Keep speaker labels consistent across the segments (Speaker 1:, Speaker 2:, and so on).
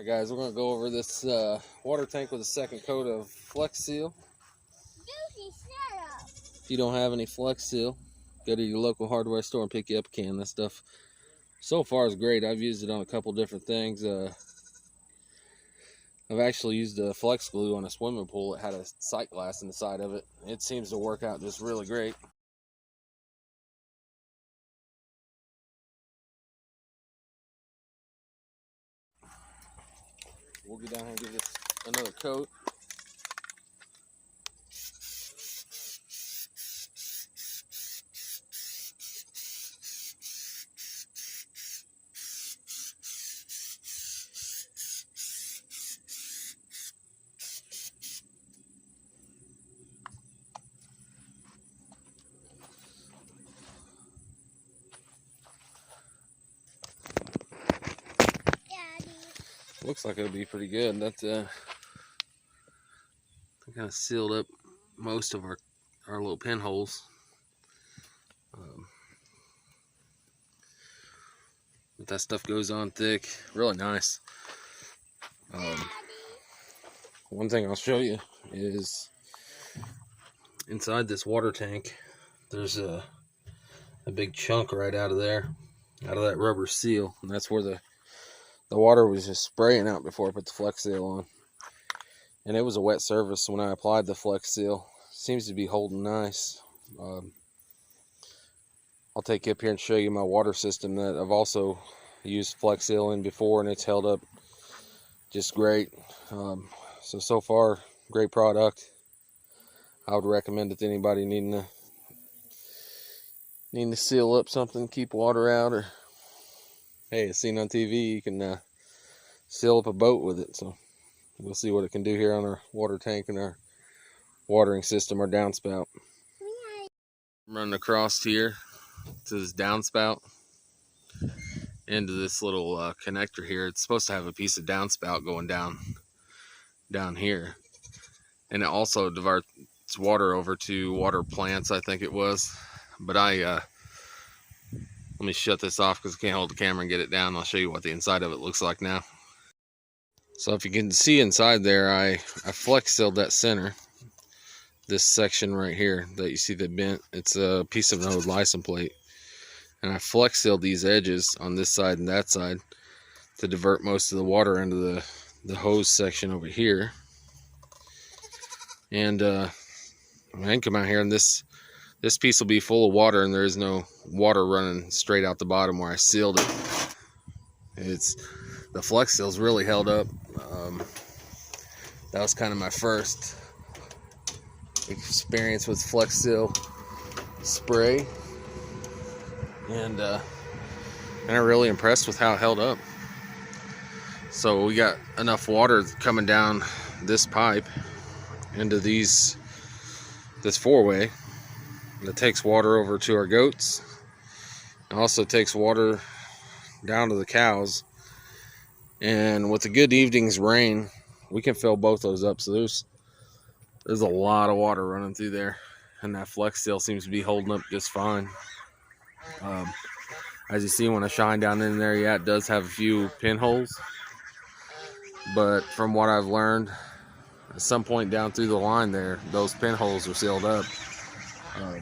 Speaker 1: Alright guys, we're going to go over this water tank with a second coat of Flex Seal. If you don't have any Flex Seal, go to your local hardware store and pick you up a can. That stuff so far is great. I've used it on a couple different things. I've actually used a Flex Glue on a swimming pool. It had a sight glass in the side of it. It seems to work out just really great. We'll get down here and give this another coat. Looks like it'll be pretty good. That kind of sealed up most of our little pinholes. But that stuff goes on thick, really nice. One thing I'll show you is inside this water tank, there's a big chunk right out of there, out of that rubber seal, and that's where the water was just spraying out before I put the Flex Seal on. And it was a wet surface when I applied the Flex Seal. Seems to be holding nice. I'll take you up here and show you my water system that I've also used Flex Seal in before, and it's held up just great. So far, great product. I would recommend it to anybody needing to seal up something, keep water out, or hey, as seen on TV, you can seal up a boat with it. So we'll see what it can do here on our water tank and our watering system, our downspout. I'm running across here to this downspout into this little connector here. It's supposed to have a piece of downspout going down here, and it also diverts water over to water plants, I think it was. But let me shut this off because I can't hold the camera and get it down. I'll show you what the inside of it looks like now. So if you can see inside there, I Flex Sealed that center, this section right here that you see the bent. It's a piece of an old license plate, and I Flex Sealed these edges on this side and that side to divert most of the water into the hose section over here. And I can come out here, and this piece will be full of water, and there is no water running straight out the bottom where I sealed it. The Flex Seal's really held up. That was kind of my first experience with Flex Seal spray, and I'm really impressed with how it held up. So we got enough water coming down this pipe into this four-way that takes water over to our goats. It also takes water down to the cows, and with a good evening's rain, we can fill both those up. So there's a lot of water running through there, and that Flex Seal seems to be holding up just fine. As you see, when I shine down in there, yeah, it does have a few pinholes, but from what I've learned, at some point down through the line there, those pinholes are sealed up. I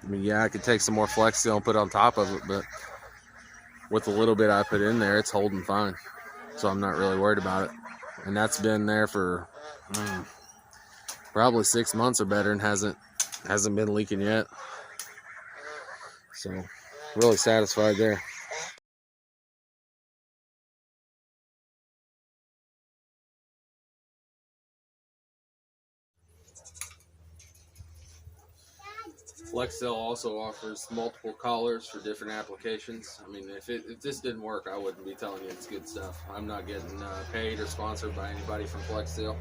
Speaker 1: mean, yeah, I could take some more Flex Seal and put on top of it, but with the little bit I put in there, it's holding fine. So I'm not really worried about it. And that's been there for probably 6 months or better, and hasn't been leaking yet. So really satisfied there. Flex Seal also offers multiple collars for different applications. I mean, if this didn't work, I wouldn't be telling you it's good stuff. I'm not getting paid or sponsored by anybody from Flex Seal.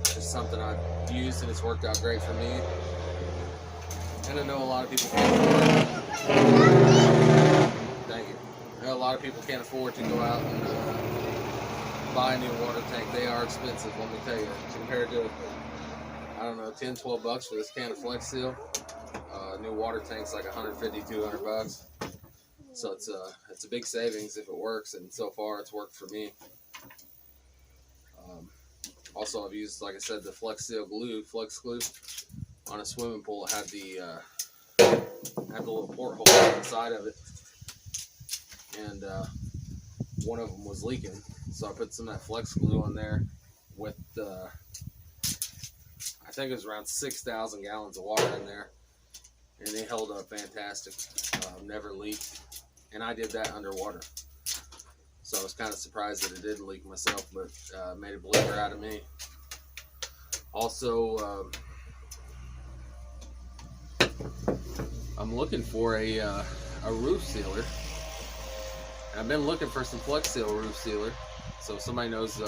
Speaker 1: It's something I've used, and it's worked out great for me. And I know a lot of people can't afford. Thank you. I know a lot of people can't afford to go out and buy a new water tank. They are expensive, let me tell you, compared to, I don't know, 10, 12 bucks for this can of Flex Seal. New water tank's like 150, 200 bucks. So it's a big savings if it works, and so far it's worked for me. Also, I've used, like I said, the Flex glue on a swimming pool. It had the little porthole on the side of it, and one of them was leaking. So I put some of that Flex glue on there with I think it was around 6,000 gallons of water in there, and they held up fantastic. Never leaked, and I did that underwater. So I was kind of surprised that it didn't leak myself, but made a believer out of me. Also, I'm looking for a roof sealer. And I've been looking for some Flex Seal roof sealer. So if somebody knows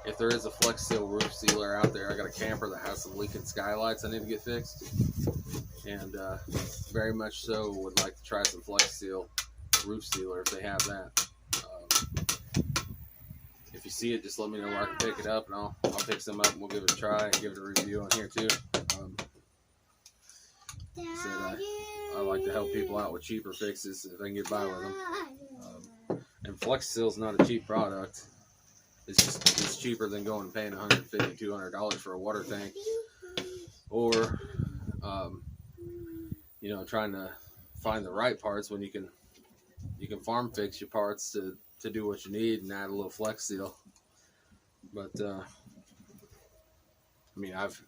Speaker 1: if there is a Flex Seal roof sealer out there, I got a camper that has some leaking skylights I need to get fixed. And very much so would like to try some Flex Seal roof sealer if they have that. If you see it, just let me know where I can pick it up, and I'll pick some up and we'll give it a try and give it a review on here too. I like to help people out with cheaper fixes if I can get by with them. And Flex Seal's not a cheap product. It's cheaper than going and paying $150, $200 for a water tank, or trying to find the right parts when you can farm fix your parts to do what you need and add a little Flex Seal. But I mean, I've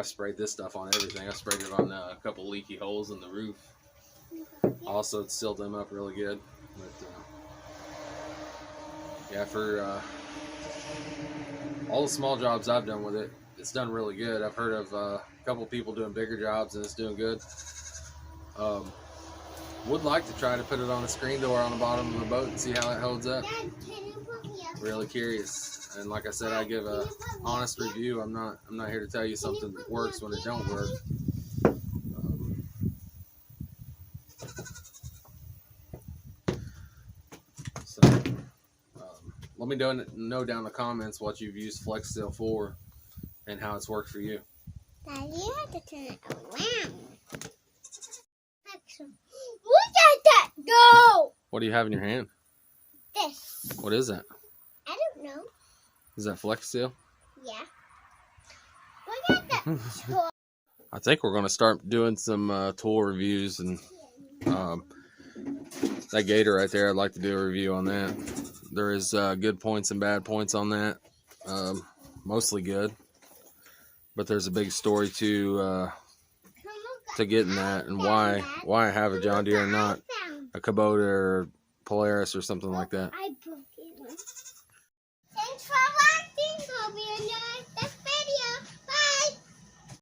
Speaker 1: sprayed this stuff on everything. I sprayed it on a couple leaky holes in the roof. Also, it sealed them up really good. But yeah, for all the small jobs I've done with it, it's done really good. I've heard of a couple people doing bigger jobs and it's doing good. Would like to try to put it on a screen door on the bottom of the boat and see how it holds up. Really curious. And like I said, I give a honest review. I'm not here to tell you something that works when it don't work. Let me know down in the comments what you've used Flex Seal for and how it's worked for you.
Speaker 2: Daddy, you have to turn it around. Look at that go!
Speaker 1: What do you have in your hand?
Speaker 2: This.
Speaker 1: What is that?
Speaker 2: I don't know.
Speaker 1: Is that Flex Seal?
Speaker 2: Yeah. Look at that.
Speaker 1: I think we're going to start doing some tool reviews, and that gator right there, I'd like to do a review on that. There is good points and bad points on that. Mostly good, but there's a big story to getting that, and why I have a John Deere and not a Kubota or Polaris or something like that.
Speaker 2: Thanks for watching.